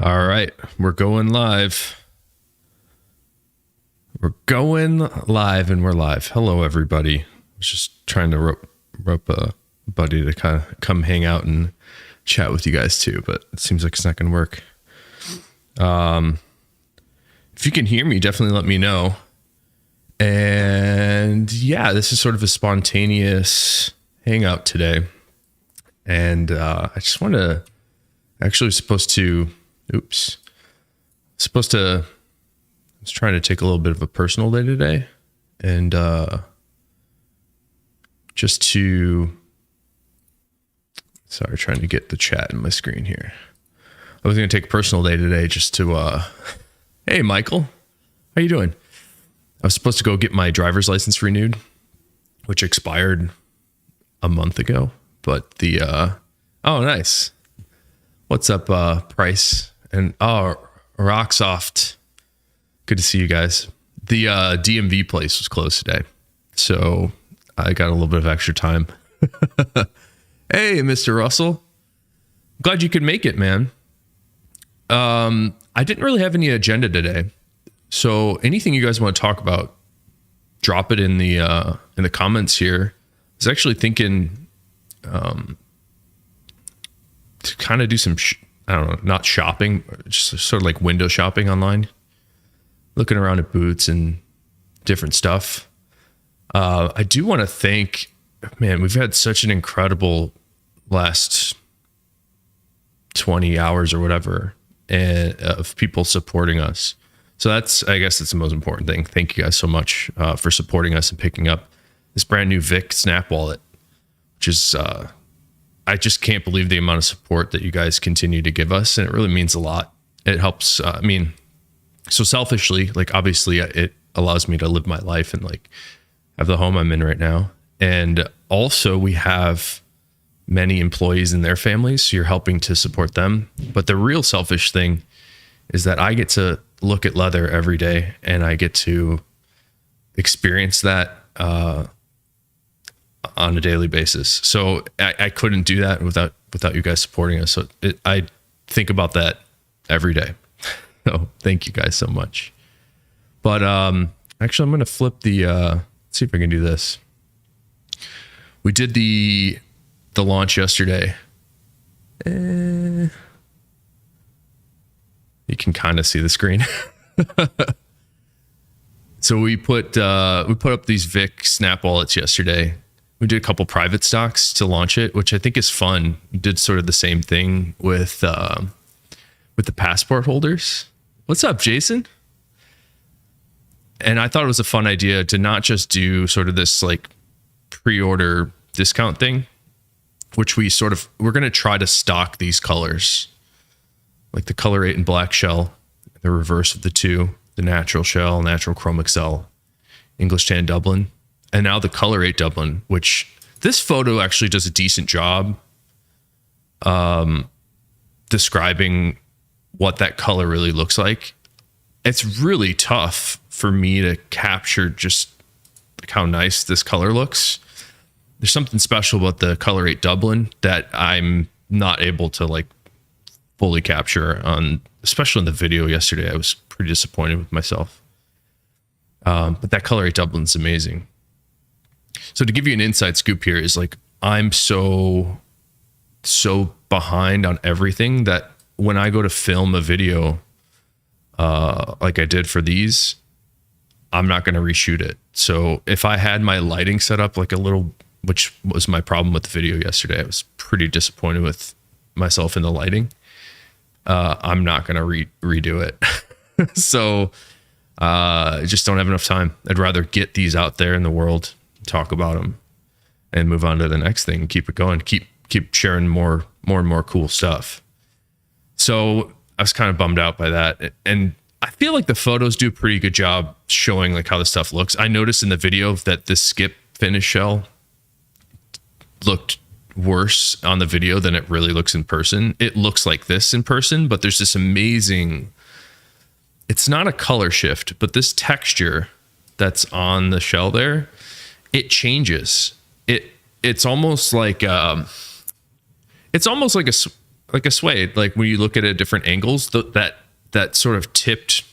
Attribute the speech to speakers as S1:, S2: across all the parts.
S1: All right, we're going live. We're going live and we're live. Hello, everybody. I was just trying to rope a buddy to kind of come hang out and chat with you guys too, but it seems like it's not going to work. If you can hear me, definitely let me know. And yeah, this is sort of a spontaneous hangout today. And I just want to, actually I was trying to take a little bit of a personal day today and trying to get the chat in my screen here. I was going to take a personal day today just to, hey, Michael, how you doing? I was supposed to go get my driver's license renewed, which expired a month ago, but oh, nice. What's up, Price? And Rocksoft. Good to see you guys. The DMV place was closed today, so I got a little bit of extra time. Hey, Mr. Russell. Glad you could make it, man. I didn't really have any agenda today, so anything you guys want to talk about, drop it in the comments here. I was actually thinking to kind of do some, I don't know, not shopping, just sort of like window shopping online, looking around at boots and different stuff. I do want to thank, man, we've had such an incredible last 20 hours or whatever of people supporting us. So I guess that's the most important thing. Thank you guys so much for supporting us and picking up this brand new Vic Snap wallet, which is, I just can't believe the amount of support that you guys continue to give us. And it really means a lot. It helps. So selfishly, like obviously it allows me to live my life and like have the home I'm in right now. And also we have many employees and their families. So you're helping to support them. But the real selfish thing is that I get to look at leather every day and I get to experience that, on a daily basis. So I couldn't do that without you guys supporting us. So I think about that every day. So thank you guys so much. But actually, I'm going to flip let's see if I can do this. We did the launch yesterday. You can kind of see the screen. So we put up these Vic Snap wallets yesterday. We did a couple private stocks to launch it, which I think is fun. We did sort of the same thing with the passport holders. What's up, Jason? And I thought it was a fun idea to not just do sort of this like pre-order discount thing, which we're going to try to stock these colors, like the Color 8 and black shell, the reverse of the two, the natural shell, natural chrome excel, English tan Dublin. And now the Color 8 Dublin, which this photo actually does a decent job describing what that color really looks like. It's really tough for me to capture just like how nice this color looks. There's something special about the Color 8 Dublin that I'm not able to like fully capture especially in the video yesterday. I was pretty disappointed with myself. But that Color 8 Dublin's amazing. So to give you an inside scoop here is like, I'm so behind on everything that when I go to film a video, like I did for these, I'm not going to reshoot it. So if I had my lighting set up like a little, which was my problem with the video yesterday, I was pretty disappointed with myself in the lighting. I'm not going to redo it. So I just don't have enough time. I'd rather get these out there in the world, talk about them, and move on to the next thing. Keep it going. Keep sharing more and more cool stuff. So I was kind of bummed out by that, and I feel like the photos do a pretty good job showing like how the stuff looks. I noticed in the video that this skip finish shell looked worse on the video than it really looks in person. It looks like this in person, but there's this amazing, it's not a color shift, but this texture that's on the shell there, it changes. It's almost like like a suede. Like when you look at it at different angles, that sort of tipped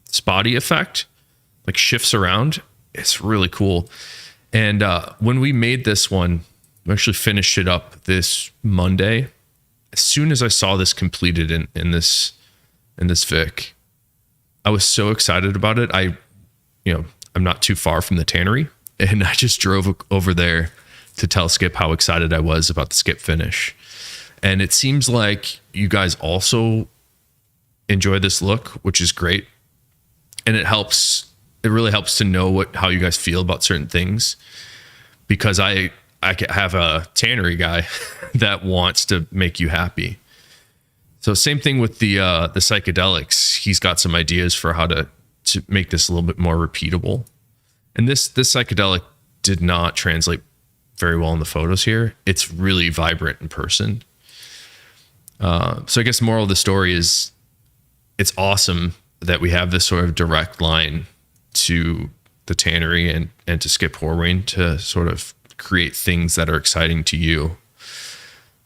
S1: spotty effect like shifts around. It's really cool. And when we made this one, we actually finished it up this Monday. As soon as I saw this completed in this Vic, I was so excited about it. I'm not too far from the tannery, and I just drove over there to tell Skip how excited I was about the Skip finish. And it seems like you guys also enjoy this look, which is great. And it really helps to know how you guys feel about certain things, because I have a tannery guy that wants to make you happy. So same thing with the psychedelics. He's got some ideas for how to make this a little bit more repeatable. And this psychedelic did not translate very well in the photos here. It's really vibrant in person. So I guess the moral of the story is it's awesome that we have this sort of direct line to the tannery and to Skip Horwain to sort of create things that are exciting to you.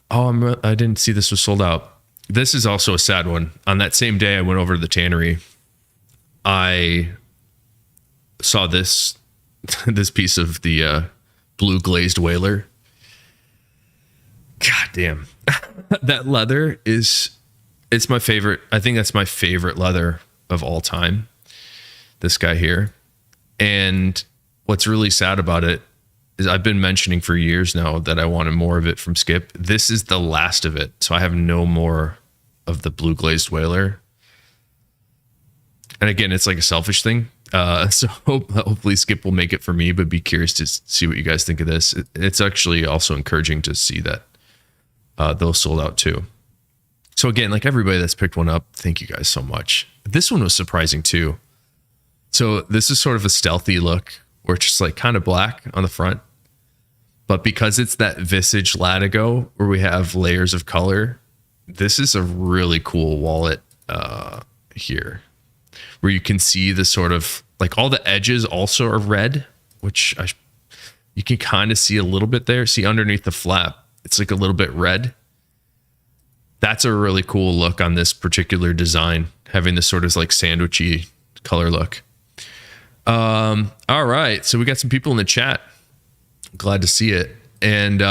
S1: Oh, I didn't see this was sold out. This is also a sad one. On that same day I went over to the tannery, I saw this piece of the blue glazed whaler. God damn. That leather it's my favorite. I think that's my favorite leather of all time. This guy here. And what's really sad about it is I've been mentioning for years now that I wanted more of it from Skip. This is the last of it. So I have no more of the blue glazed whaler. And again, it's like a selfish thing. So hopefully Skip will make it for me, but be curious to see what you guys think of this. It's actually also encouraging to see that those sold out too. So again, like everybody that's picked one up, thank you guys so much. This one was surprising too. So this is sort of a stealthy look where it's just like kind of black on the front, but because it's that visage latigo where we have layers of color, this is a really cool wallet here where you can see the sort of like all the edges also are red, which you can kind of see a little bit there. See underneath the flap, it's like a little bit red. That's a really cool look on this particular design, having this sort of like sandwichy color look. All right. So we got some people in the chat. Glad to see it. And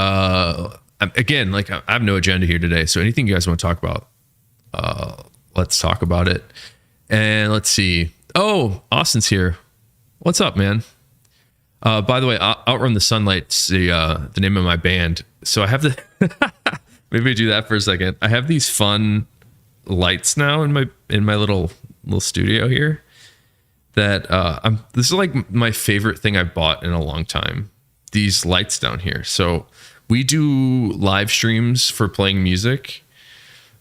S1: again, like I have no agenda here today. So anything you guys want to talk about, let's talk about it. And let's see. Oh, Austin's here. What's up, man? By the way, Outrun the Sunlight's the name of my band. So I have the maybe do that for a second. I have these fun lights now in my little studio here that this is like my favorite thing I've bought in a long time. These lights down here. So we do live streams for playing music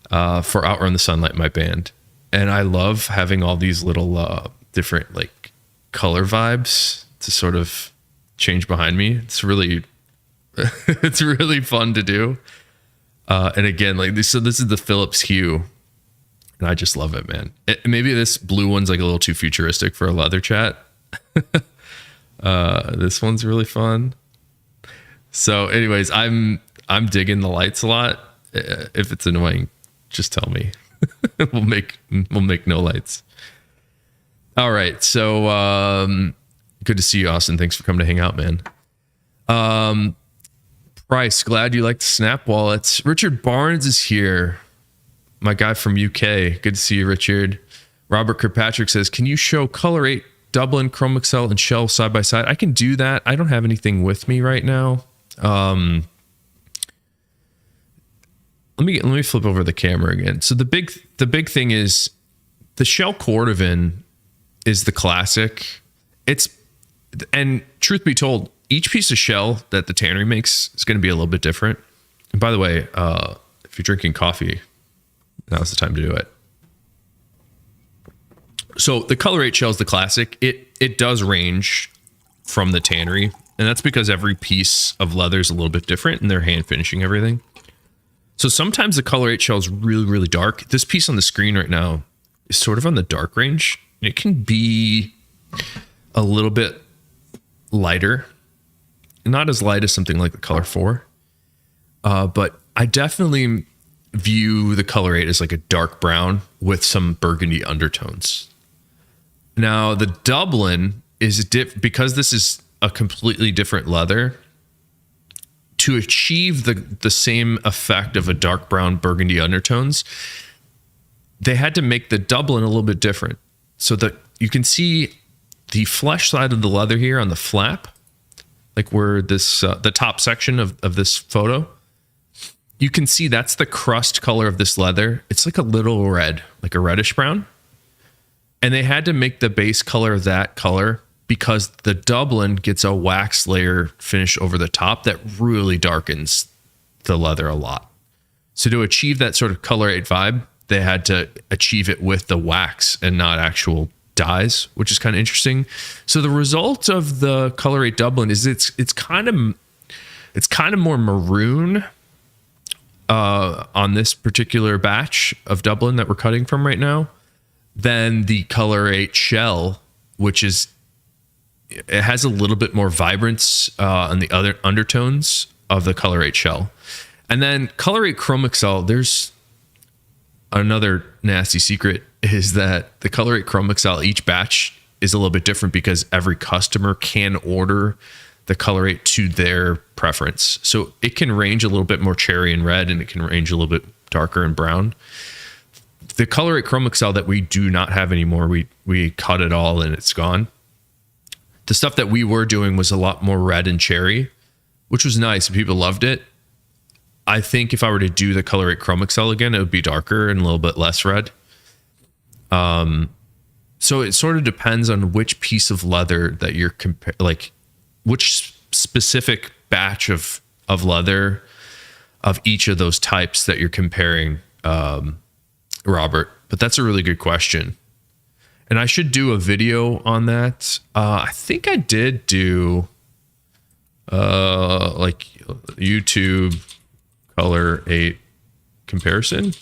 S1: for Outrun the Sunlight, my band. And I love having all these little different like color vibes to sort of change behind me. It's really it's really fun to do. And again, like this is the Philips Hue, and I just love it, man. Maybe this blue one's like a little too futuristic for a leather chat. This one's really fun. So anyways, I'm digging the lights a lot. If it's annoying, just tell me. we'll make no lights. All right. So good to see you, Austin. Thanks for coming to hang out, man. Price, glad you like the Snap wallets. Richard Barnes is here. My guy from UK. Good to see you, Richard. Robert Kirkpatrick says, can you show Color 8, Dublin, Chrome Excel, and Shell side by side? I can do that. I don't have anything with me right now. Let me flip over the camera again. So the big thing is the Shell Cordovan is the classic. And truth be told, each piece of shell that the tannery makes is going to be a little bit different. And by the way, if you're drinking coffee, now's the time to do it. So the Color 8 shell is the classic. It does range from the tannery, and that's because every piece of leather is a little bit different, and they're hand finishing everything. So sometimes the Color 8 shell is really, really dark. This piece on the screen right now is sort of on the dark range. It can be a little bit lighter. Not as light as something like the Color 4. But I definitely view the color 8 as like a dark brown with some burgundy undertones. Now the Dublin is because this is a completely different leather. To achieve the same effect of a dark brown burgundy undertones, they had to make the Dublin a little bit different. So that you can see the flesh side of the leather here on the flap, like where this the top section of this photo, you can see that's the crust color of this leather. It's like a little red, like a reddish brown. And they had to make the base color of that color because the Dublin gets a wax layer finish over the top that really darkens the leather a lot. So to achieve that sort of color 8 vibe, they had to achieve it with the wax and not actual dyes, which is kind of interesting. So the result of the color 8 Dublin is it's kind of more maroon on this particular batch of Dublin that we're cutting from right now than the color 8 shell, which is, it has a little bit more vibrance on the other undertones of the color 8 shell. And then color 8 Chrome Excel, there's another nasty secret, is that the color 8 Chrome Excel, each batch is a little bit different because every customer can order the color 8 to their preference. So it can range a little bit more cherry and red, and it can range a little bit darker and brown. The color 8 Chrome Excel that we do not have anymore, we cut it all and it's gone. The stuff that we were doing was a lot more red and cherry, which was nice. People loved it. I think if I were to do the color 8 Chrome Excel again, it would be darker and a little bit less red. So it sort of depends on which piece of leather that you're like which specific batch of leather of each of those types that you're comparing, Robert. But that's a really good question. And I should do a video on that. I think I did do like YouTube color 8 comparison.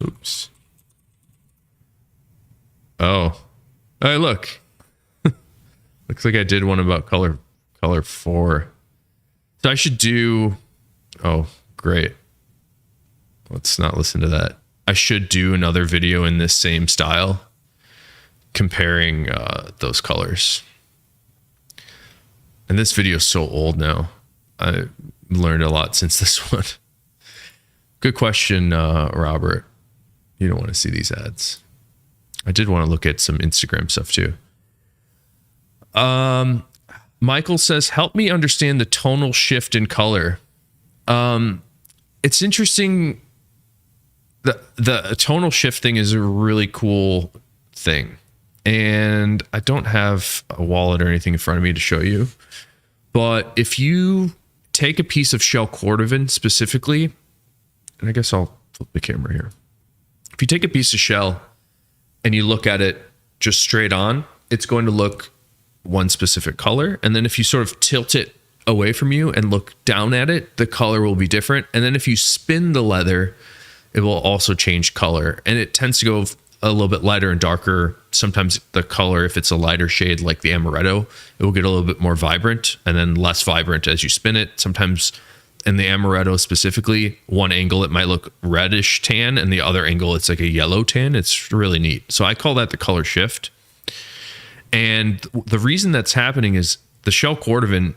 S1: Oops. Oh. Hey, look. Looks like I did one about color 4. So I should do, oh, great. Let's not listen to that. I should do another video in this same style comparing those colors. And this video is so old now. I learned a lot since this one. Good question, Robert. You don't want to see these ads. I did want to look at some Instagram stuff too. Michael says, help me understand the tonal shift in color. It's interesting. The tonal shift thing is a really cool thing. And I don't have a wallet or anything in front of me to show you. But if you take a piece of shell cordovan specifically, and I guess I'll flip the camera here. If you take a piece of shell and you look at it just straight on, it's going to look one specific color. And then if you sort of tilt it away from you and look down at it, the color will be different. And then if you spin the leather, it will also change color. And it tends to go a little bit lighter and darker. Sometimes the color, if it's a lighter shade like the amaretto, it will get a little bit more vibrant and then less vibrant as you spin it. Sometimes in the amaretto specifically, one angle it might look reddish tan and the other angle it's like a yellow tan. It's really neat. So I call that the color shift. And the reason that's happening is the shell cordovan,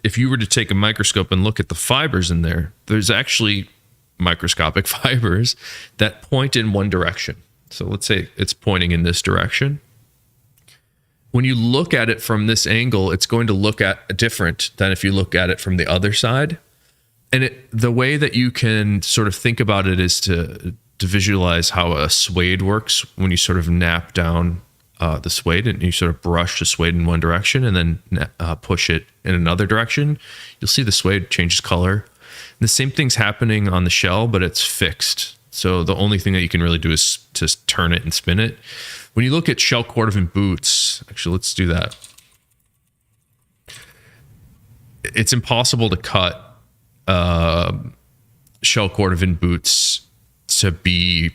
S1: if you were to take a microscope and look at the fibers in there, there's actually microscopic fibers that point in one direction. So let's say it's pointing in this direction. When you look at it from this angle, it's going to look at different than if you look at it from the other side. And the way that you can sort of think about it is to visualize how a suede works when you sort of nap down the suede and you sort of brush the suede in one direction and then push it in another direction. You'll see the suede changes color. And the same thing's happening on the shell, but it's fixed. So the only thing that you can really do is just turn it and spin it. When you look at shell cordovan boots, actually, let's do that. It's impossible to cut shell cordovan boots to be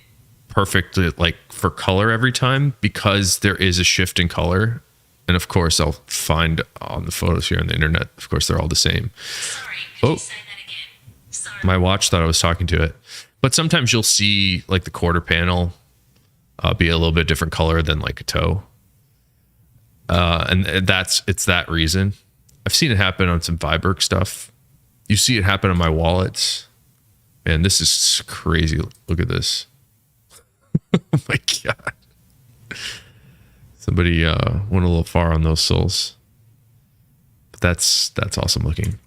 S1: perfect, like for color every time, because there is a shift in color. And of course, I'll find on the photos here on the internet, of course, they're all the same.
S2: Sorry, could you say that again? Sorry.
S1: My watch thought I was talking to it. But sometimes you'll see like the quarter panel be a little bit different color than like a toe. And it's that reason. I've seen it happen on some Viberg stuff. You see it happen on my wallets. Man, this is crazy. Look at this. Oh my God. Somebody went a little far on those soles. But that's awesome looking.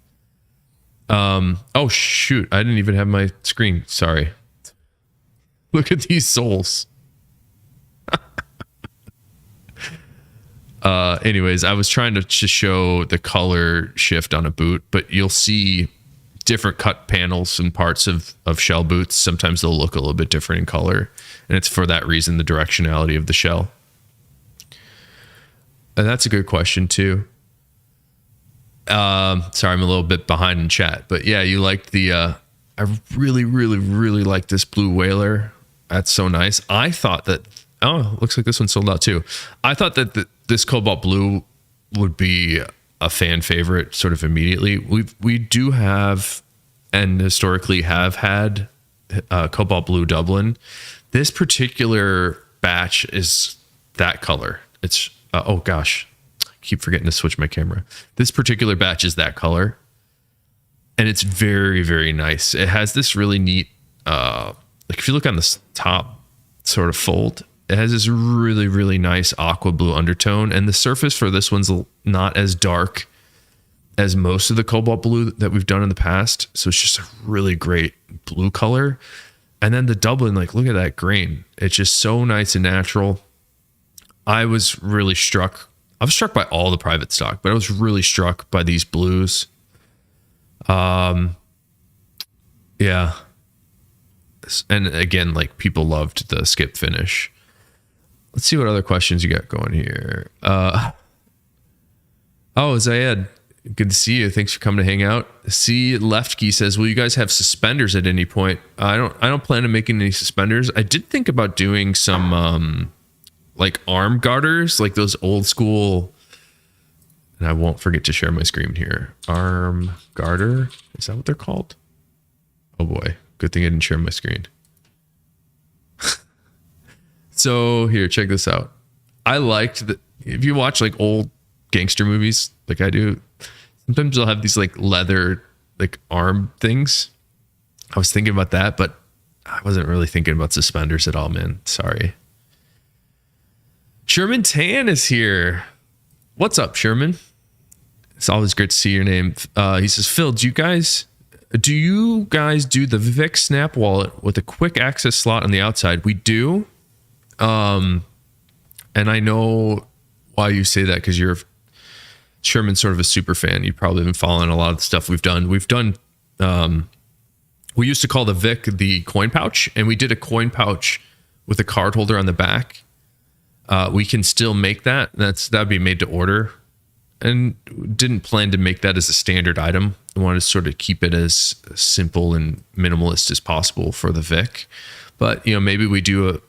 S1: Oh shoot, I didn't even have my screen. Sorry. Look at these soles. Anyways, I was trying to just show the color shift on a boot, but you'll see different cut panels and parts of shell boots. Sometimes they'll look a little bit different in color, and it's for that reason, the directionality of the shell. And that's a good question too. Sorry, I'm a little bit behind in chat, but yeah, you liked the, I really, really, really like this blue whaler. That's so nice. I thought that, oh, looks like this one sold out too. I thought that this cobalt blue would be a fan favorite sort of immediately. We do have, and historically have had, cobalt blue Dublin. This particular batch is that color. It's, oh gosh, I keep forgetting to switch my camera. This particular batch is that color, and it's very, very nice. It has this really neat, like if you look on the top sort of fold, it has this really, really nice aqua blue undertone, and the surface for this one's not as dark as most of the cobalt blue that we've done in the past. So it's just a really great blue color. And then the Dublin, like, look at that grain. It's just so nice and natural. I was really struck. I was struck by all the private stock, but I was really struck by these blues. Yeah. And again, like, people loved the skip finish. Let's see what other questions you got going here. Oh, Zayed, good to see you. Thanks for coming to hang out. See, Leftkey says, will you guys have suspenders at any point? I don't plan on making any suspenders. I did think about doing some like arm garters, like those old school, and I won't forget to share my screen here. Arm garter. Is that what they're called? Oh boy. Good thing I didn't share my screen. So here, check this out. I liked that if you watch like old gangster movies, like I do, sometimes they'll have these like leather, like arm things. I was thinking about that, but I wasn't really thinking about suspenders at all, man. Sorry. Sherman Tan is here. What's up, Sherman? It's always great to see your name. He says, Phil, do you guys do the Vic Snap wallet with a quick access slot on the outside? We do. And I know why you say that, because Sherman's sort of a super fan. You've probably been following a lot of the stuff we've done. We used to call the Vic the coin pouch, and we did a coin pouch with a card holder on the back. We can still make that. That'd be made to order, and didn't plan to make that as a standard item. I wanted to sort of keep it as simple and minimalist as possible for the Vic. But maybe we do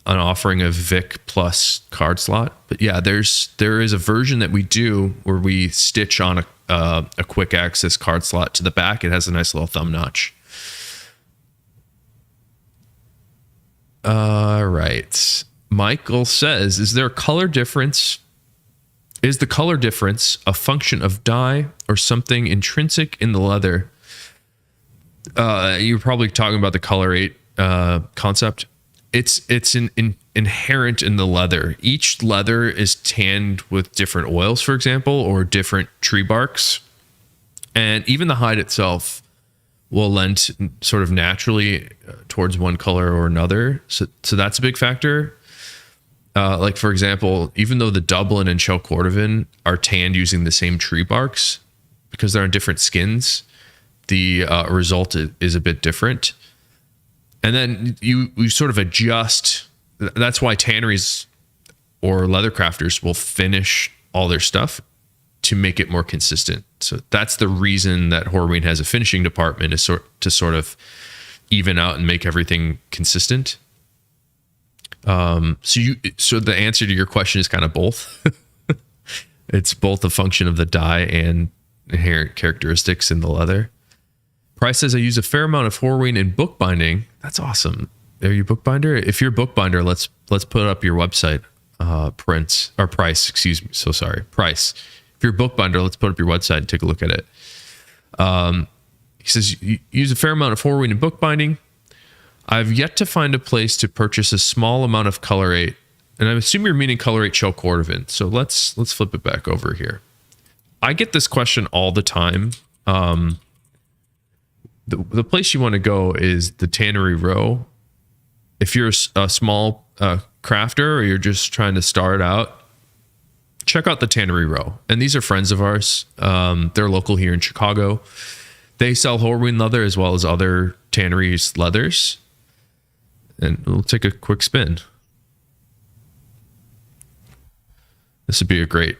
S1: an offering of Vic plus card slot. But yeah, there is a version that we do where we stitch on a quick access card slot to the back. It has a nice little thumb notch. All right. Michael says, is there a color difference? Is the color difference a function of dye or something intrinsic in the leather? You're probably talking about the color 8 concept. It's inherent in the leather. Each leather is tanned with different oils, for example, or different tree barks. And even the hide itself will lend sort of naturally towards one color or another. So that's a big factor. Like, for example, even though the Dublin and Shell Cordovan are tanned using the same tree barks, because they're on different skins, the result is a bit different. And then you sort of adjust. That's why tanneries or leather crafters will finish all their stuff to make it more consistent. So that's the reason that Horween has a finishing department, is to sort of even out and make everything consistent. So the answer to your question is kind of both. It's both a function of the dye and inherent characteristics in the leather. Price says I use a fair amount of horween in bookbinding. That's awesome. Are you a bookbinder? If you're a bookbinder, let's put up your website. Price. Excuse me. So sorry. Price. If you're a bookbinder, let's put up your website and take a look at it. He says you use a fair amount of horween in bookbinding. I've yet to find a place to purchase a small amount of colorate, and I assume you're meaning colorate shell cordovan. So let's flip it back over here. I get this question all the time. The place you want to go is the Tannery Row. If you're a small crafter or you're just trying to start out, check out the Tannery Row. And these are friends of ours. They're local here in Chicago. They sell horween leather as well as other tanneries leathers. And we'll take a quick spin. This would be a great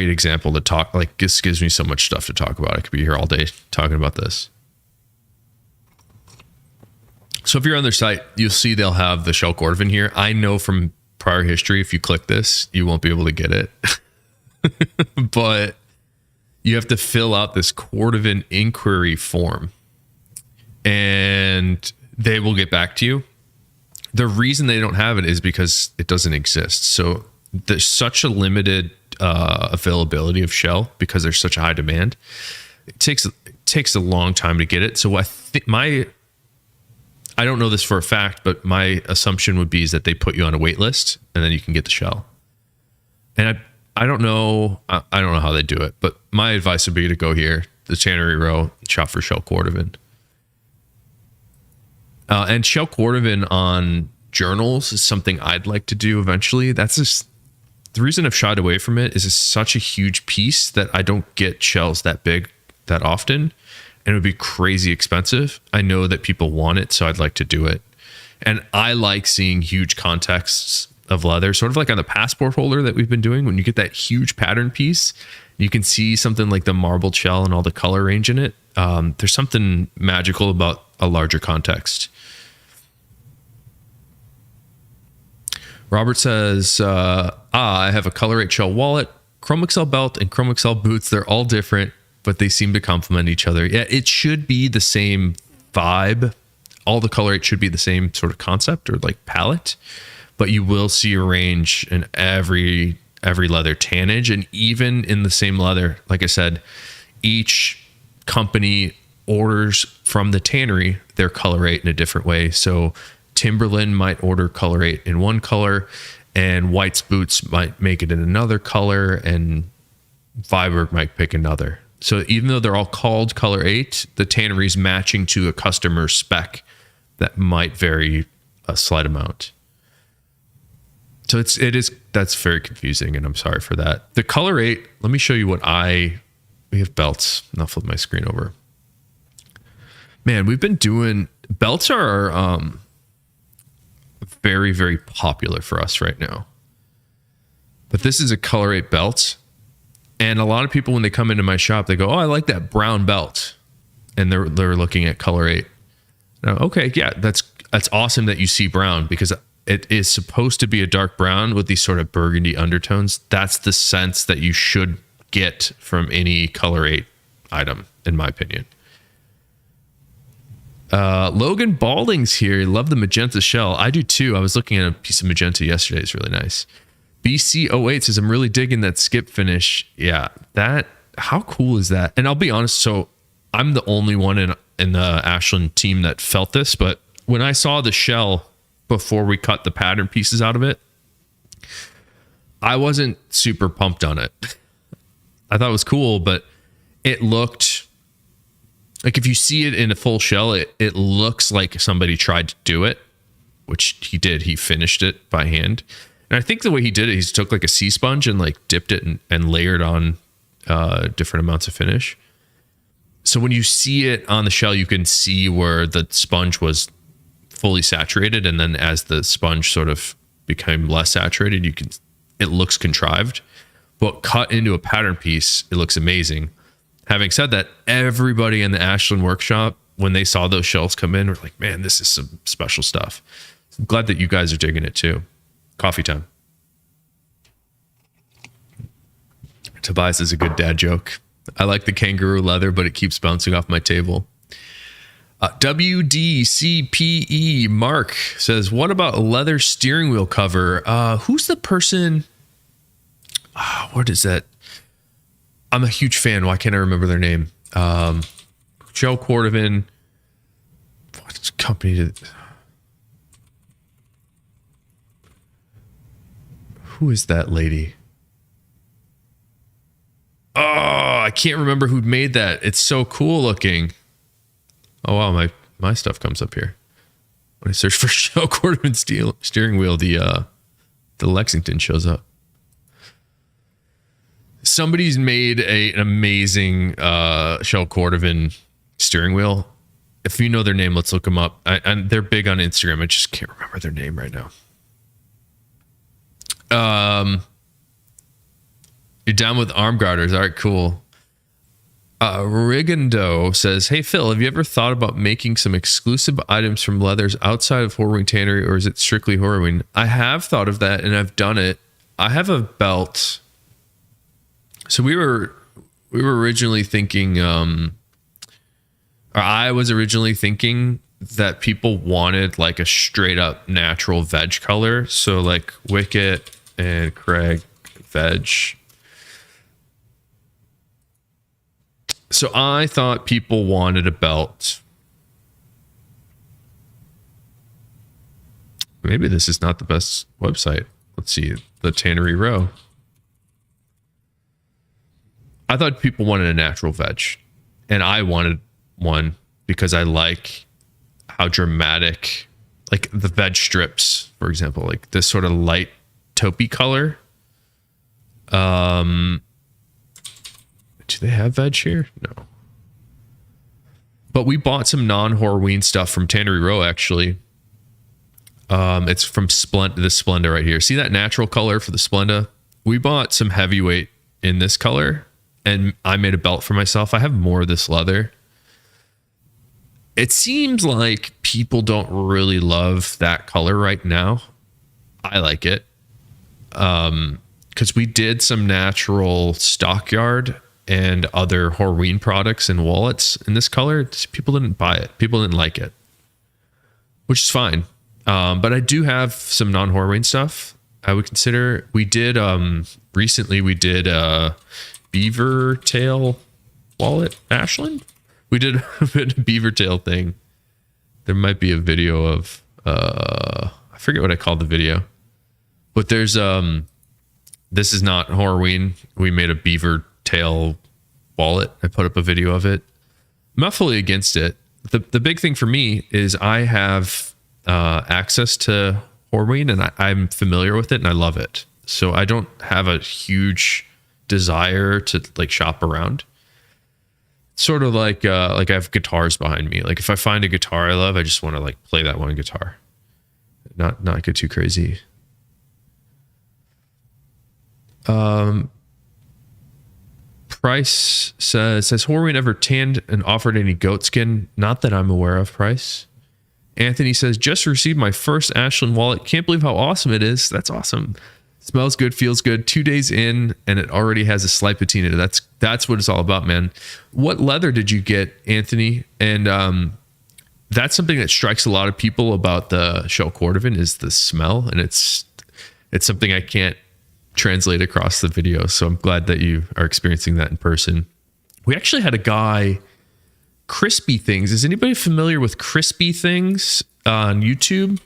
S1: example to talk. Like, this gives me so much stuff to talk about. I could be here all day talking about this. So if you're on their site, you'll see they'll have the shell cordovan here. I know from prior history, if you click this, you won't be able to get it. But you have to fill out this cordovan inquiry form, and they will get back to you. The reason they don't have it is because it doesn't exist. So there's such a limited availability of shell because there's such a high demand. It takes a long time to get it. So I don't know this for a fact, but my assumption would be is that they put you on a wait list and then you can get the shell. And I don't know how they do it, but my advice would be to go here, the Tannery Row, shop for shell cordovan. And shell cordovan on journals is something I'd like to do eventually. That's just the reason I've shied away from it. Is it's such a huge piece that I don't get shells that big that often, and it would be crazy expensive. I know that people want it, so I'd like to do it. And I like seeing huge contexts of leather, sort of like on the passport holder that we've been doing. When you get that huge pattern piece, you can see something like the marbled shell and all the color range in it. There's something magical about a larger context. Robert says, I have a colorate shell wallet, Chrome XL belt, and Chrome XL boots. They're all different, but they seem to complement each other. Yeah, it should be the same vibe. All the colorate should be the same sort of concept or like palette, but you will see a range in every leather tannage, and even in the same leather. Like I said, each company orders from the tannery their colorate in a different way. So Timberland might order colorate in one color, and White's boots might make it in another color, and Viberg might pick another. So even though they're all called color 8, the tannery's matching to a customer spec that might vary a slight amount. So that's very confusing, and I'm sorry for that. The color 8, let me show you we have belts. And I'll flip my screen over. Man, we've been doing belts are very, very popular for us right now. But this is a color 8 belt. And a lot of people, when they come into my shop, they go, "Oh, I like that brown belt." And they're looking at color 8. Now, okay, yeah, that's awesome that you see brown, because it is supposed to be a dark brown with these sort of burgundy undertones. That's the sense that you should get from any color 8 item, in my opinion. Logan Balding's here. Love the magenta shell. I do too. I was looking at a piece of magenta yesterday. It's really nice. BC08 says, I'm really digging that skip finish. Yeah, how cool is that? And I'll be honest, so I'm the only one in the Ashland team that felt this, but when I saw the shell before we cut the pattern pieces out of it, I wasn't super pumped on it. I thought it was cool, but it looked like, if you see it in a full shell, it looks like somebody tried to do it, which he did. He finished it by hand. And I think the way he did it, he took like a sea sponge and like dipped it and layered on different amounts of finish. So when you see it on the shell, you can see where the sponge was fully saturated. And then as the sponge sort of became less saturated, it looks contrived. But cut into a pattern piece, it looks amazing. Having said that, everybody in the Ashland workshop, when they saw those shells come in, were like, man, this is some special stuff. I'm glad that you guys are digging it too. Coffee time. Tobias is a good dad joke. I like the kangaroo leather, but it keeps bouncing off my table. WDCPE Mark says, what about a leather steering wheel cover? Who's the person? What is that? I'm a huge fan. Why can't I remember their name? Joe Cordovan. What company did? Who is that lady? Oh, I can't remember who made that. It's so cool looking. Oh wow, my stuff comes up here. When I search for Joe Cordovan steering wheel, the Lexington shows up. Somebody's made an amazing Shell Cordovan steering wheel. If you know their name, let's look them up. And they're big on Instagram. I just can't remember their name right now. You're down with arm garters. All right, cool. Rigando says, hey, Phil, have you ever thought about making some exclusive items from leathers outside of Horween Tannery, or is it strictly Horween? I have thought of that, and I've done it. I have a belt. So we were originally thinking, or I was originally thinking that people wanted like a straight up natural veg color. So like Wicket and Craig veg. So I thought people wanted a belt. Maybe this is not the best website. Let's see, the Tannery Row. I thought people wanted a natural veg, and I wanted one because I like how dramatic, like the veg strips, for example, like this sort of light taupey color. Do they have veg here? No. But we bought some non-Horween stuff from Tannery Row, actually. It's from the Splenda right here. See that natural color for the Splenda? We bought some heavyweight in this color, and I made a belt for myself. I have more of this leather. It seems like people don't really love that color right now. I like it. Because we did some natural Stockyard and other Horween products and wallets in this color. People didn't buy it. People didn't like it, which is fine. But I do have some non-Horween stuff I would consider. We did, recently we did a beaver tail wallet, Ashland. We did a beaver tail thing. There might be a video of, I forget what I called the video, but there's, this is not Horween. We made a beaver tail wallet. I put up a video of it. I'm not fully against it. The big thing for me is I have access to Horween, and I'm familiar with it, and I love it. So I don't have a huge desire to like shop around. It's sort of like I have guitars behind me. Like if I find a guitar I love, I just want to like play that one guitar. Not get too crazy. Price says, has Horween ever tanned and offered any goat skin? Not that I'm aware of, Price. Anthony says, just received my first Ashland wallet. Can't believe how awesome it is. That's awesome. Smells good, feels good. 2 days in, and it already has a slight patina. That's what it's all about, man. What leather did you get, Anthony? And that's something that strikes a lot of people about the Shell Cordovan is the smell, and it's something I can't translate across the video. So I'm glad that you are experiencing that in person. We actually had a guy, Crispy Things. Is anybody familiar with Crispy Things on YouTube?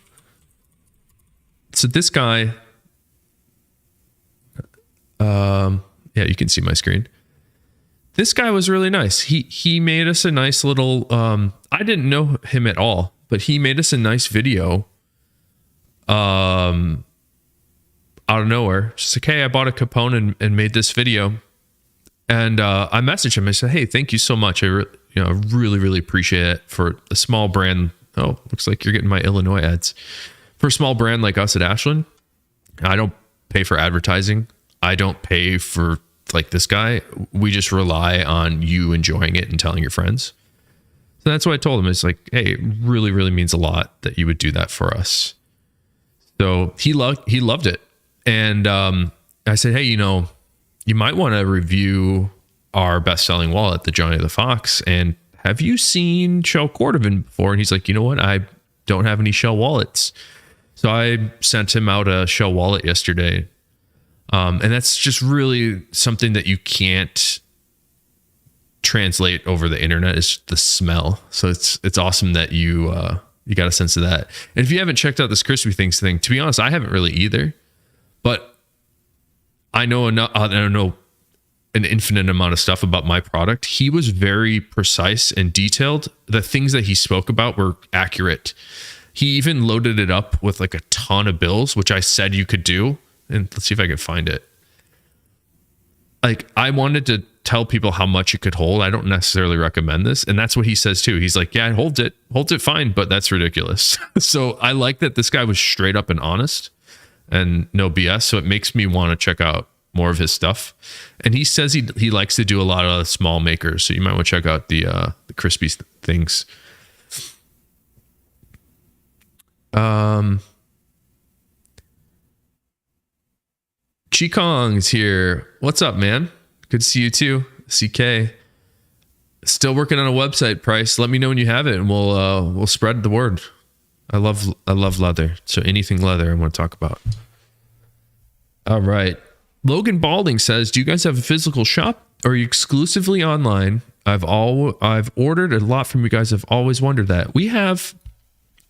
S1: So this guy, yeah, you can see my screen. This guy was really nice. He made us a nice little, I didn't know him at all, but he made us a nice video. Out of nowhere, just like, hey, I bought a Capone and made this video. And I messaged him. I said, hey, thank you so much. I really, really appreciate it for a small brand. Oh, looks like you're getting my Illinois ads. For a small brand like us at Ashland, I don't pay for advertising. I don't pay for like this guy. We just rely on you enjoying it and telling your friends. So that's what I told him. It's like, hey, it really, really means a lot that you would do that for us. So he loved it. And I said, hey, you might want to review our best-selling wallet, the Johnny the Fox, and have you seen Shell Cordovan before? And he's like, you know what? I don't have any Shell wallets. So I sent him out a Shell wallet yesterday. And that's just really something that you can't translate over the internet, is the smell. So it's awesome that you got a sense of that. And if you haven't checked out this Crispy Things thing, to be honest, I haven't really either. But I know enough. I don't know an infinite amount of stuff about my product. He was very precise and detailed. The things that he spoke about were accurate. He even loaded it up with like a ton of bills, which I said you could do. And let's see if I can find it. Like, I wanted to tell people how much it could hold. I don't necessarily recommend this. And that's what he says too. He's like, yeah, it holds it fine, but that's ridiculous. So I like that this guy was straight up and honest and no BS. So it makes me want to check out more of his stuff. And he says he likes to do a lot of small makers. So you might want to check out the Crispy Things. Chikong's here. What's up, man? Good to see you too. CK. Still working on a website, Price. Let me know when you have it and we'll spread the word. I love leather. So anything leather I want to talk about. All right. Logan Balding says, do you guys have a physical shop or are you exclusively online? I've ordered a lot from you guys. I've always wondered that. We have.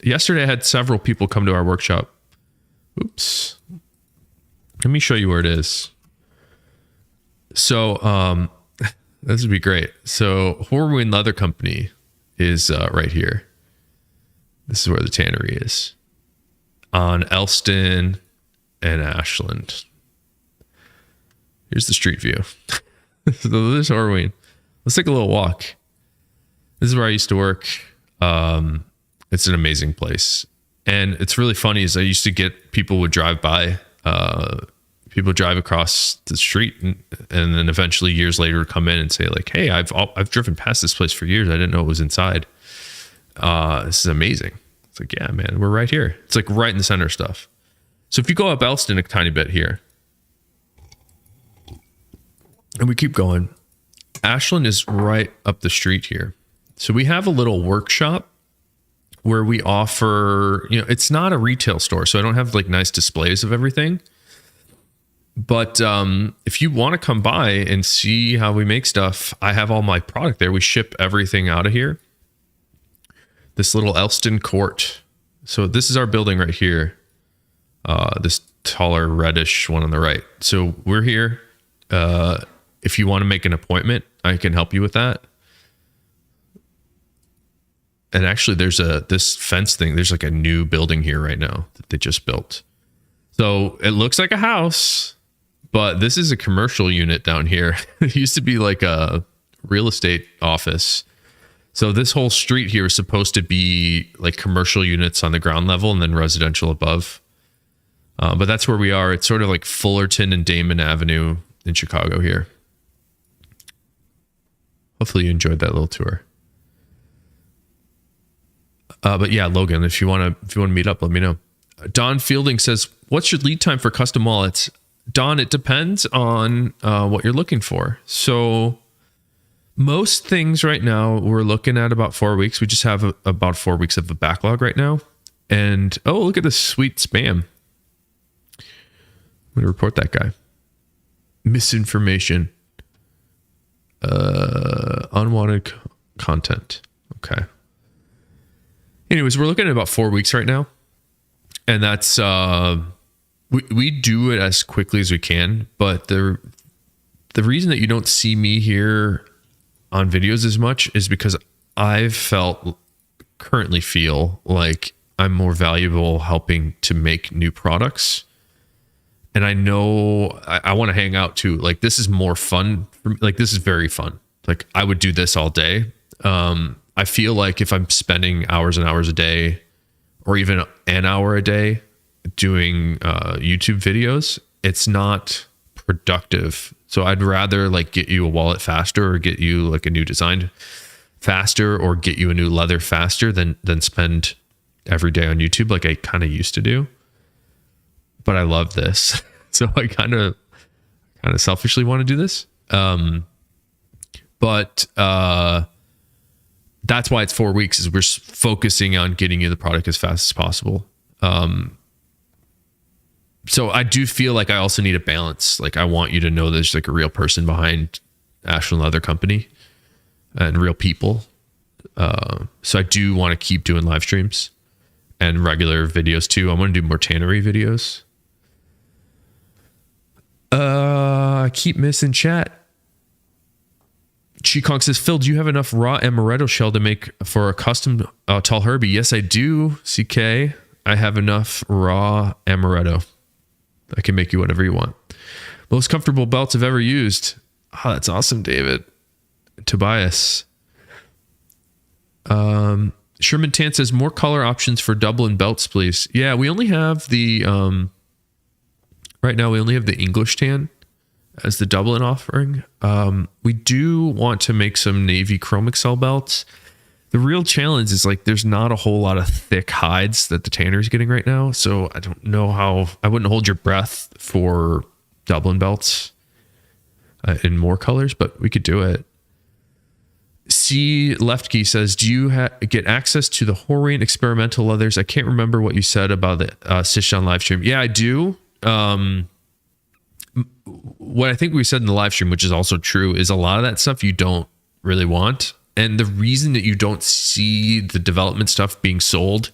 S1: Yesterday I had several people come to our workshop. Oops. Let me show you where it is. So this would be great. So Horween Leather Company is right here. This is where the tannery is. On Elston and Ashland. Here's the street view. So there's Horween. Let's take a little walk. This is where I used to work. It's an amazing place. And it's really funny is I used to get people would drive by, people drive across the street and then eventually years later come in and say like, hey, I've driven past this place for years. I didn't know it was inside. This is amazing. It's like, yeah, man, we're right here. It's like right in the center of stuff. So if you go up Elston a tiny bit here and we keep going, Ashland is right up the street here. So we have a little workshop where we offer, it's not a retail store, so I don't have like nice displays of everything. But if you want to come by and see how we make stuff, I have all my product there. We ship everything out of here. This little Elston Court. So this is our building right here. This taller reddish one on the right. So we're here. If you want to make an appointment, I can help you with that. And actually there's this fence thing. There's like a new building here right now that they just built. So it looks like a house, but this is a commercial unit down here. It used to be like a real estate office. So this whole street here is supposed to be like commercial units on the ground level and then residential above. But that's where we are. It's sort of like Fullerton and Damon Avenue in Chicago here. Hopefully you enjoyed that little tour. But yeah, Logan, if you want to meet up, let me know. Don Fielding says, what's your lead time for custom wallets? Don, it depends on what you're looking for. So most things right now, we're looking at about 4 weeks. We just have about 4 weeks of a backlog right now. And, oh, look at this sweet spam. I'm going to report that guy. Misinformation. Unwanted content. Okay. Anyways, we're looking at about 4 weeks right now. And that's, we do it as quickly as we can. But the reason that you don't see me here on videos as much is because currently feel like I'm more valuable helping to make new products. And I know I want to hang out too. Like, this is more fun. Like, this is very fun. Like, I would do this all day. I feel like if I'm spending hours and hours a day or even an hour a day doing YouTube videos, it's not productive. So I'd rather like get you a wallet faster or get you like a new design faster or get you a new leather faster than spend every day on YouTube like I kind of used to do. But I love this. So I kind of selfishly want to do this. But that's why it's 4 weeks, is we're focusing on getting you the product as fast as possible. So I do feel like I also need a balance. Like, I want you to know there's like a real person behind Ashland Leather Company and real people. So I do want to keep doing live streams and regular videos too. I want to do more tannery videos. I keep missing chat. Chikong says, Phil, do you have enough raw amaretto shell to make for a custom tall Herbie? Yes, I do. CK, I have enough raw amaretto. I can make you whatever you want. Most comfortable belts I've ever used. Oh, that's awesome, David. Tobias. Sherman Tan says, more color options for Dublin belts, please. Yeah, we only have the right now we only have the English tan as the Dublin offering. We do want to make some navy chrome excel belts. The real challenge is like there's not a whole lot of thick hides that the tanner is getting right now. So I don't know how, I wouldn't hold your breath for Dublin belts in more colors, but we could do it. C Leftkey says, do you get access to the Horian experimental leathers? I can't remember what you said about the Sishon live stream. Yeah, I do. What I think we said in the live stream, which is also true, is a lot of that stuff you don't really want. And the reason that you don't see the development stuff being sold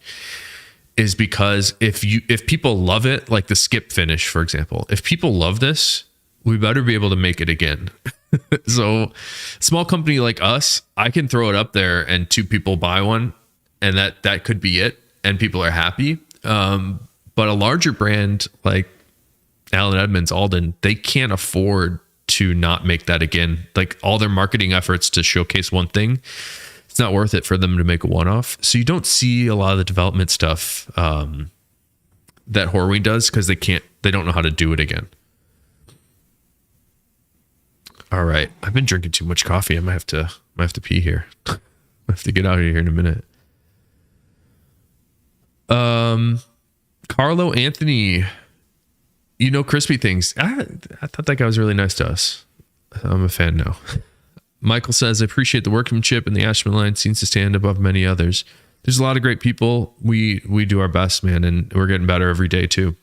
S1: is because if people love it, like the skip finish, for example, if people love this, we better be able to make it again. So small company like us, I can throw it up there and 2 people buy one, and that could be it. And people are happy. But a larger brand like Allen Edmonds, Alden, they can't afford to not make that again. Like all their marketing efforts to showcase one thing, it's not worth it for them to make a one-off. So you don't see a lot of the development stuff that Horween does because they don't know how to do it again. All right, I've been drinking too much coffee. I might have to pee here. I have to get out of here in a minute. Carlo Anthony, crispy things. I thought that guy was really nice to us. I'm a fan now. Michael says, I appreciate the workmanship, and the Ashland line seems to stand above many others. There's a lot of great people. We do our best, man, and we're getting better every day too.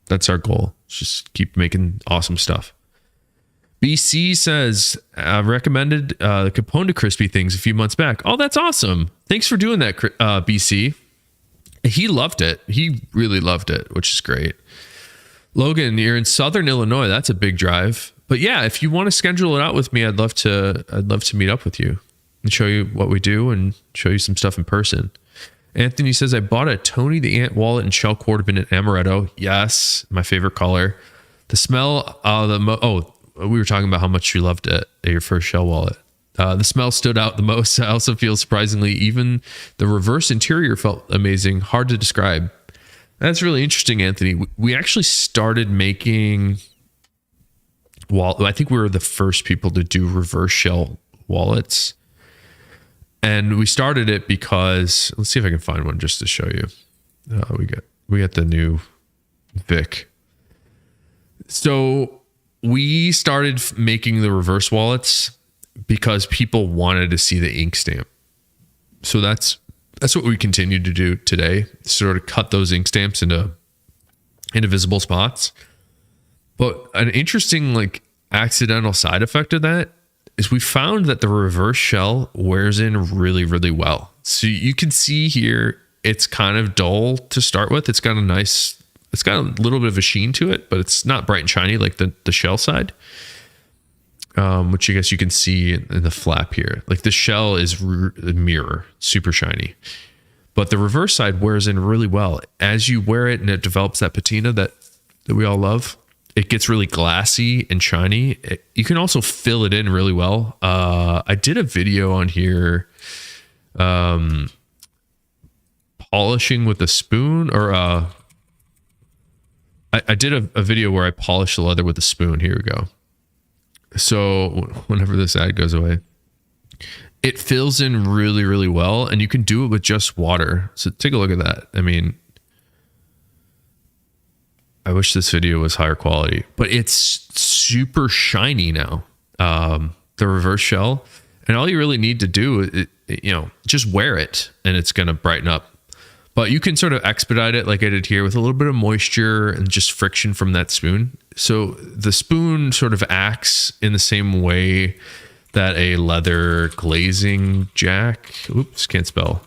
S1: That's our goal. Just keep making awesome stuff. BC says, recommended the Caponda crispy things a few months back. Oh, that's awesome. Thanks for doing that, BC. He loved it. He really loved it, which is great. Logan, you're in Southern Illinois. That's a big drive. But yeah, if you want to schedule it out with me, I'd love to meet up with you and show you what we do and show you some stuff in person. Anthony says, I bought a Tony the Ant wallet and shell quarter bin at Amaretto. Yes, my favorite color. The smell, we were talking about how much you loved it at your first shell wallet. The smell stood out the most. I also feel surprisingly, even the reverse interior felt amazing. Hard to describe. That's really interesting, Anthony. We actually started making I think we were the first people to do reverse shell wallets. And we started it because, let's see if I can find one just to show you. We got the new Vic. So we started making the reverse wallets because people wanted to see the ink stamp. So that's what we continue to do today, sort of cut those ink stamps into visible spots. But an interesting accidental side effect of that is we found that the reverse shell wears in really, really well. So you can see here, it's kind of dull to start with. It's got a little bit of a sheen to it, but it's not bright and shiny like the shell side. Which I guess you can see in the flap here. Like the shell is a mirror, super shiny. But the reverse side wears in really well. As you wear it and it develops that patina that we all love, it gets really glassy and shiny. You can also fill it in really well. I did a video on here polishing with a spoon, or I did a video where I polished the leather with a spoon. Here we go. So whenever this ad goes away, it fills in really, really well, and you can do it with just water. So take a look at that. I mean, I wish this video was higher quality, but it's super shiny now. the reverse shell. And all you really need to do, just wear it and it's going to brighten up. But you can sort of expedite it like I did here with a little bit of moisture and just friction from that spoon. So the spoon sort of acts in the same way that a leather glazing jack, oops, can't spell.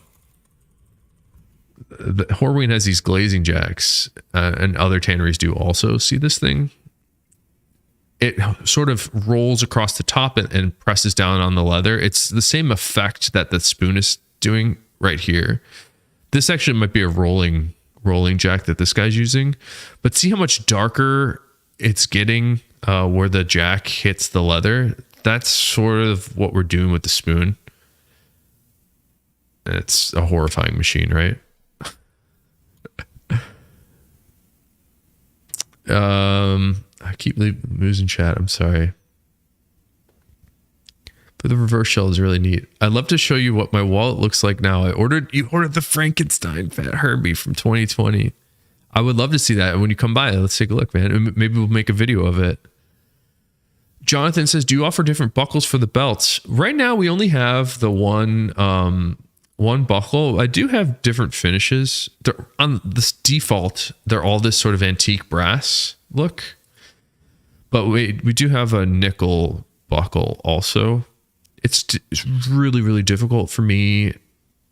S1: The Horween has these glazing jacks, and other tanneries do also. See this thing? It sort of rolls across the top and presses down on the leather. It's the same effect that the spoon is doing right here. This actually might be a rolling jack that this guy's using, but see how much darker it's getting where the jack hits the leather? That's sort of what we're doing with the spoon. It's a horrifying machine, right? I keep losing chat. I'm sorry. But the reverse shell is really neat. I'd love to show you what my wallet looks like now. You ordered the Frankenstein Fat Herbie from 2020. I would love to see that. When you come by, let's take a look, man. Maybe we'll make a video of it. Jonathan says, do you offer different buckles for the belts? Right now, we only have the one buckle. I do have different finishes. On this default, they're all this sort of antique brass look. But we do have a nickel buckle also. It's really, really difficult for me,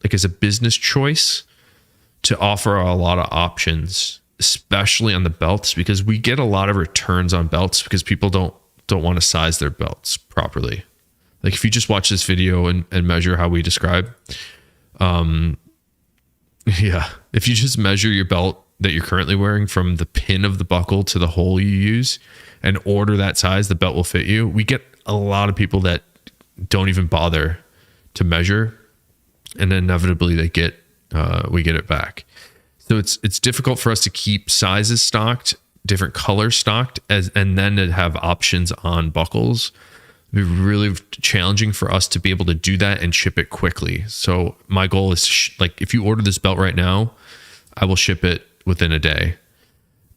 S1: like as a business choice, to offer a lot of options, especially on the belts, because we get a lot of returns on belts because people don't want to size their belts properly. Like if you just watch this video and measure how we describe, if you just measure your belt that you're currently wearing from the pin of the buckle to the hole you use and order that size, the belt will fit you. We get a lot of people that don't even bother to measure, and then inevitably we get it back. So it's difficult for us to keep sizes stocked, different colors stocked, and then to have options on buckles. It'd be really challenging for us to be able to do that and ship it quickly. So my goal is like, if you order this belt right now, I will ship it within a day.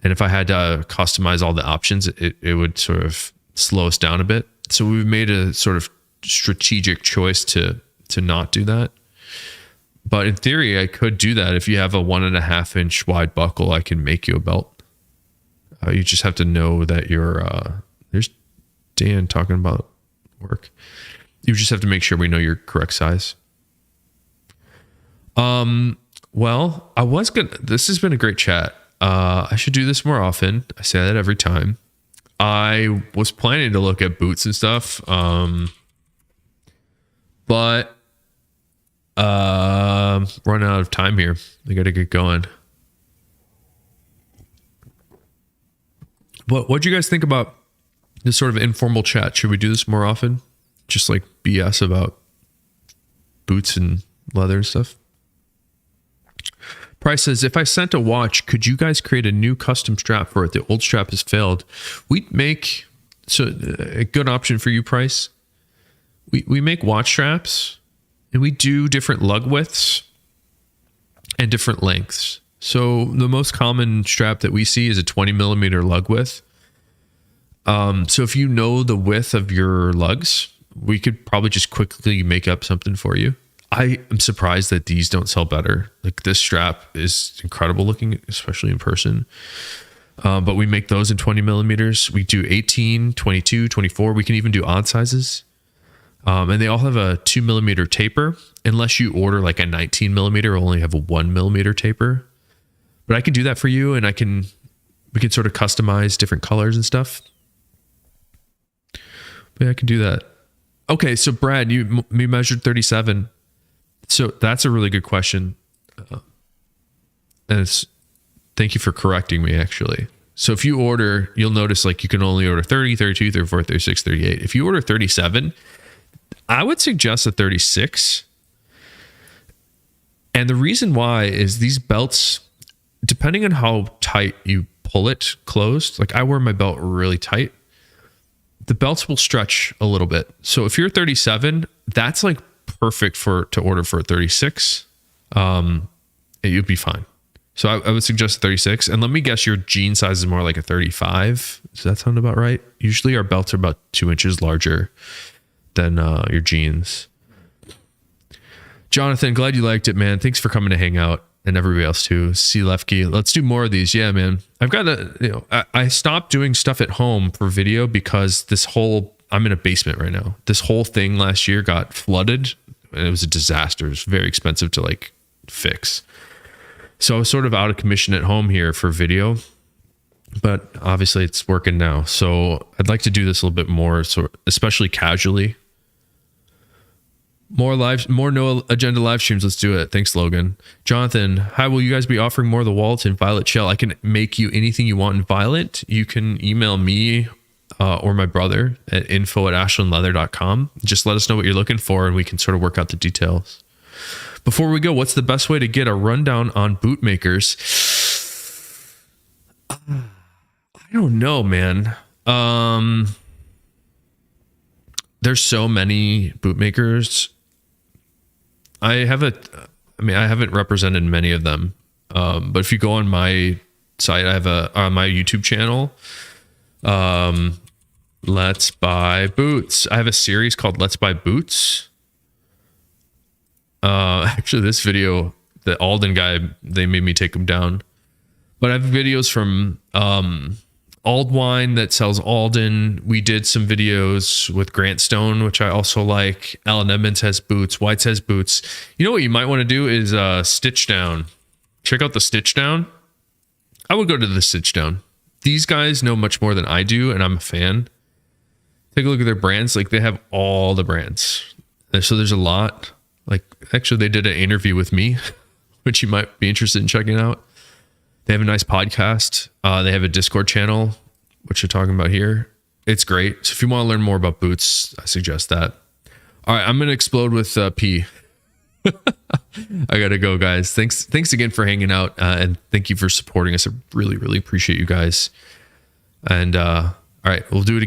S1: And if I had to customize all the options, it would sort of slow us down a bit. So we've made a sort of strategic choice to not do that. But in theory, I could do that. If you have a 1.5 inch wide buckle, I can make you a belt. You just have to know that there's Dan talking about work. You just have to make sure we know your correct size. Well, this has been a great chat. I should do this more often. I say that every time. I was planning to look at boots and stuff. But run out of time here. I got to get going. What'd you guys think about this sort of informal chat? Should we do this more often? Just like BS about boots and leather and stuff. Price says, if I sent a watch, could you guys create a new custom strap for it? The old strap has failed. We'd make a good option for you, Price. We make watch straps, and we do different lug widths and different lengths. So the most common strap that we see is a 20 millimeter lug width. So if you know the width of your lugs, we could probably just quickly make up something for you. I am surprised that these don't sell better. Like this strap is incredible looking, especially in person. But we make those in 20 millimeters. We do 18, 22, 24. We can even do odd sizes. And they all have a 2 millimeter taper, unless you order like a 19 millimeter, only have a 1 millimeter taper. But I can do that for you, and we can sort of customize different colors and stuff. But yeah, I can do that. Okay, so Brad, you measured 37. So that's a really good question. And thank you for correcting me, actually. So if you order, you'll notice like you can only order 30, 32, 34, 36, 38. If you order 37, I would suggest a 36. And the reason why is these belts, depending on how tight you pull it closed, like I wear my belt really tight, the belts will stretch a little bit. So if you're 37, that's like perfect to order for a 36. You'd be fine. So I would suggest a 36. And let me guess, your jean size is more like a 35. Does that sound about right? Usually our belts are about 2 inches larger than your jeans. Jonathan, glad you liked it, man. Thanks for coming to hang out, and everybody else too. C. Lefke, let's do more of these. Yeah, man. I've got I stopped doing stuff at home for video because I'm in a basement right now. This whole thing last year got flooded, and it was a disaster. It was very expensive to like fix. So I was sort of out of commission at home here for video, but obviously it's working now. So I'd like to do this a little bit more, so especially casually. More no agenda live streams. Let's do it. Thanks, Logan. Jonathan, hi. Will you guys be offering more of the wallets in Violet Shell? I can make you anything you want in Violet. You can email me or my brother at info@ashlandleather.com. Just let us know what you're looking for, and we can sort of work out the details. Before we go, what's the best way to get a rundown on boot makers? I don't know, man. There's so many boot makers. I haven't represented many of them. But if you go on my site, I have on my YouTube channel, Let's Buy Boots. I have a series called Let's Buy Boots. Actually, this video, the Alden guy, they made me take him down. But I have videos from Aldwine that sells Alden. We did some videos with Grant Stone, which I also like. Alan Edmonds has boots. White's has boots. You know what you might want to do is Stitch Down. Check out the Stitch Down. I would go to the Stitch Down. These guys know much more than I do, and I'm a fan. Take a look at their brands. Like, they have all the brands. So there's a lot. Like, actually, they did an interview with me, which you might be interested in checking out. They have a nice podcast. They have a Discord channel, which you're talking about here. It's great. So if you want to learn more about boots, I suggest that. All right, I'm going to explode with pee. I got to go, guys. Thanks again for hanging out, and thank you for supporting us. I really, really appreciate you guys. And all right, we'll do it again.